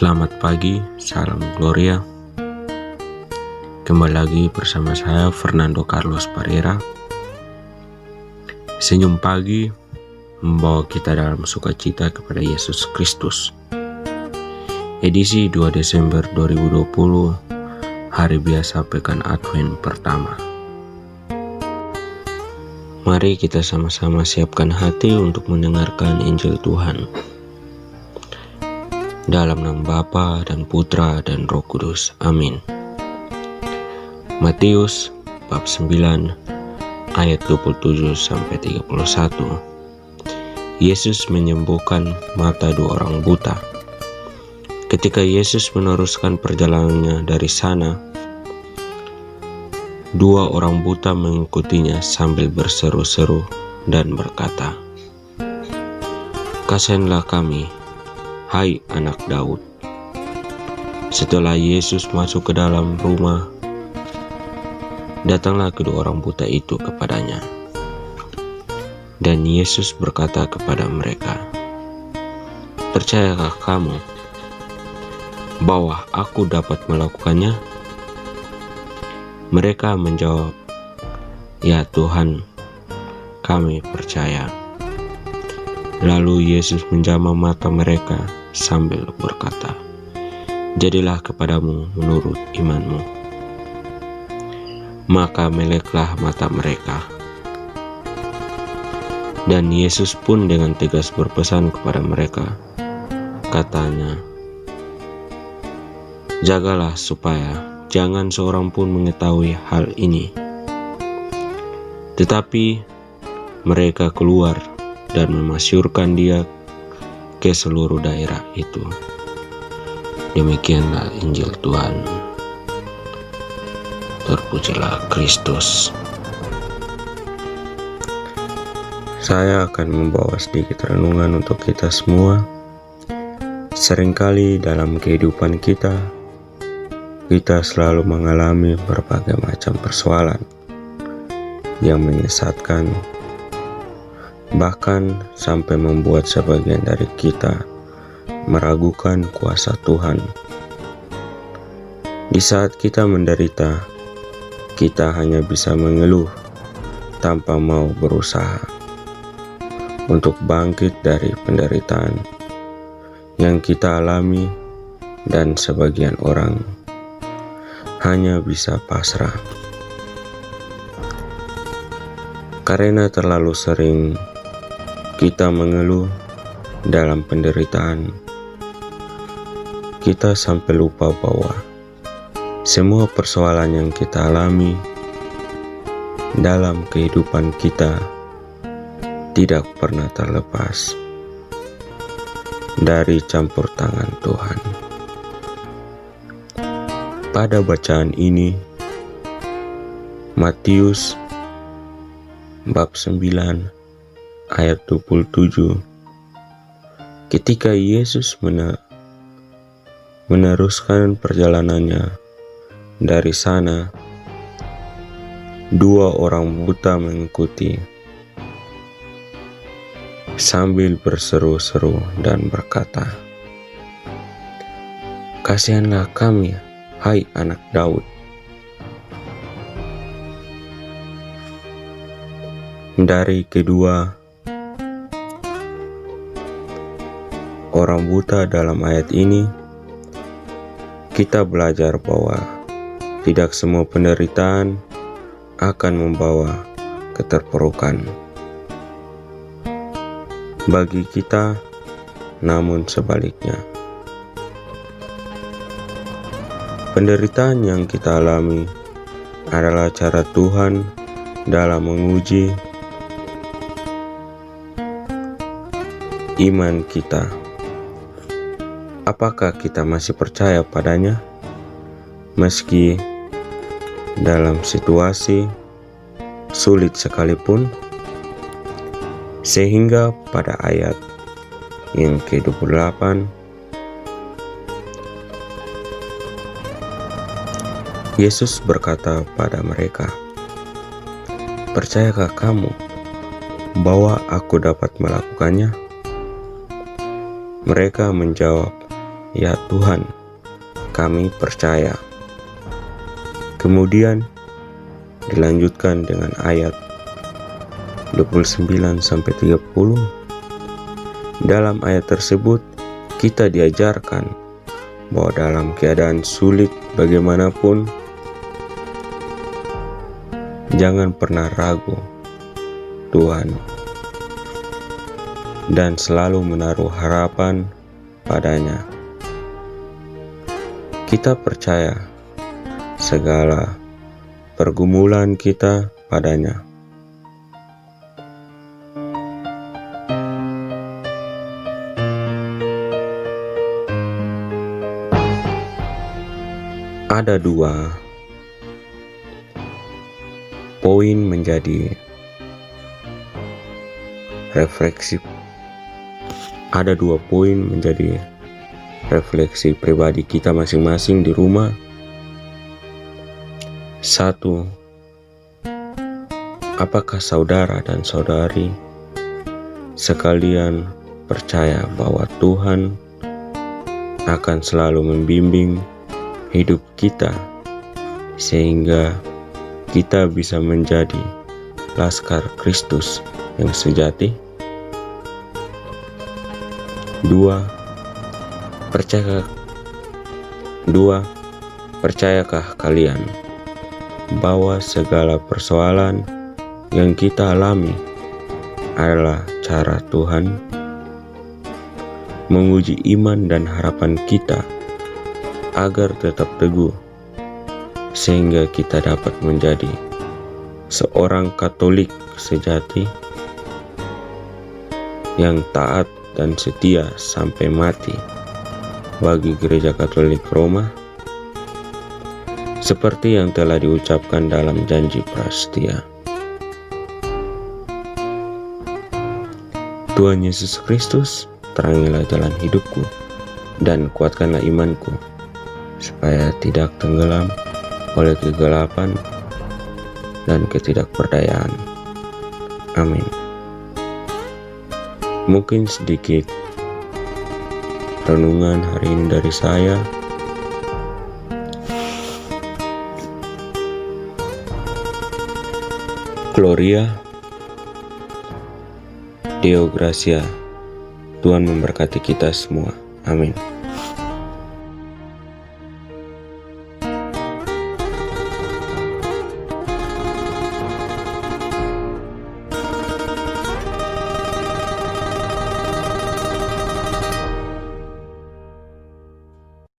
Selamat pagi, salam Gloria. Kembali lagi bersama saya Fernando Carlos Pereira. Senyum pagi membawa kita dalam sukacita kepada Yesus Kristus. Edisi 2 Desember 2020, hari biasa pekan Advent pertama. Mari kita sama-sama siapkan hati untuk mendengarkan Injil Tuhan. Dalam nama Bapa dan Putra dan Roh Kudus. Amin. Matius bab 9 ayat 27 sampai 31. Yesus menyembuhkan mata dua orang buta. Ketika Yesus meneruskan perjalanannya dari sana, dua orang buta mengikutinya sambil berseru-seru dan berkata, "Kasihanlah kami, hai anak Daud." Setelah Yesus masuk ke dalam rumah, datanglah kedua orang buta itu kepadanya. Dan Yesus berkata kepada mereka, "Percayakah kamu bahwa aku dapat melakukannya?" Mereka menjawab, "Ya Tuhan, kami percaya." Lalu Yesus menjamah mata mereka sambil berkata, "Jadilah kepadamu menurut imanmu." Maka meleklah mata mereka. Dan Yesus pun dengan tegas berpesan kepada mereka, katanya, "Jagalah supaya jangan seorang pun mengetahui hal ini." Tetapi mereka keluar dan memasyurkan dia ke seluruh daerah itu. Demikianlah Injil Tuhan. Terpujilah Kristus. Saya akan membawa sedikit renungan untuk kita semua. Seringkali dalam kehidupan kita selalu mengalami berbagai macam persoalan yang menyesatkan, bahkan sampai membuat sebagian dari kita meragukan kuasa Tuhan. Di saat kita menderita, kita hanya bisa mengeluh tanpa mau berusaha untuk bangkit dari penderitaan yang kita alami, dan sebagian orang hanya bisa pasrah. Karena terlalu sering kita mengeluh dalam penderitaan, kita sampai lupa bahwa semua persoalan yang kita alami dalam kehidupan kita tidak pernah terlepas dari campur tangan Tuhan. Pada bacaan ini, Matius bab 9 ayat 27, ketika Yesus meneruskan perjalanannya dari sana, dua orang buta mengikuti sambil berseru-seru dan berkata, "Kasihanlah kami, hai anak Daud." Dari kedua orang buta dalam ayat ini, kita belajar bahwa tidak semua penderitaan akan membawa keterpurukan bagi kita, namun sebaliknya. Penderitaan yang kita alami adalah cara Tuhan dalam menguji iman kita. Apakah kita masih percaya padanya meski dalam situasi sulit sekalipun? Sehingga pada ayat yang ke-28, Yesus berkata pada mereka, "Percayakah kamu bahwa aku dapat melakukannya?" Mereka menjawab, ya Tuhan, kami percaya. Kemudian dilanjutkan dengan ayat 29-30. Dalam ayat tersebut kita diajarkan bahwa dalam keadaan sulit bagaimanapun, jangan pernah ragu Tuhan dan selalu menaruh harapan padanya. Kita percaya segala pergumulan kita padanya. Ada dua poin menjadi refleksi. Ada 2 poin menjadi refleksi pribadi kita masing-masing di rumah. 1. Apakah saudara dan saudari sekalian percaya bahwa Tuhan akan selalu membimbing hidup kita sehingga kita bisa menjadi laskar Kristus yang sejati? 2. Percayakah kalian bahwa segala persoalan yang kita alami adalah cara Tuhan menguji iman dan harapan kita agar tetap teguh, sehingga kita dapat menjadi seorang Katolik sejati yang taat dan setia sampai mati bagi Gereja Katolik Roma, seperti yang telah diucapkan dalam janji prasetia. Tuhan Yesus Kristus, terangilah jalan hidupku dan kuatkanlah imanku, supaya tidak tenggelam oleh kegelapan dan ketidakberdayaan. Amin. Mungkin sedikit renungan hari ini dari saya. Gloria Deo Gracia. Tuhan memberkati kita semua. Amin.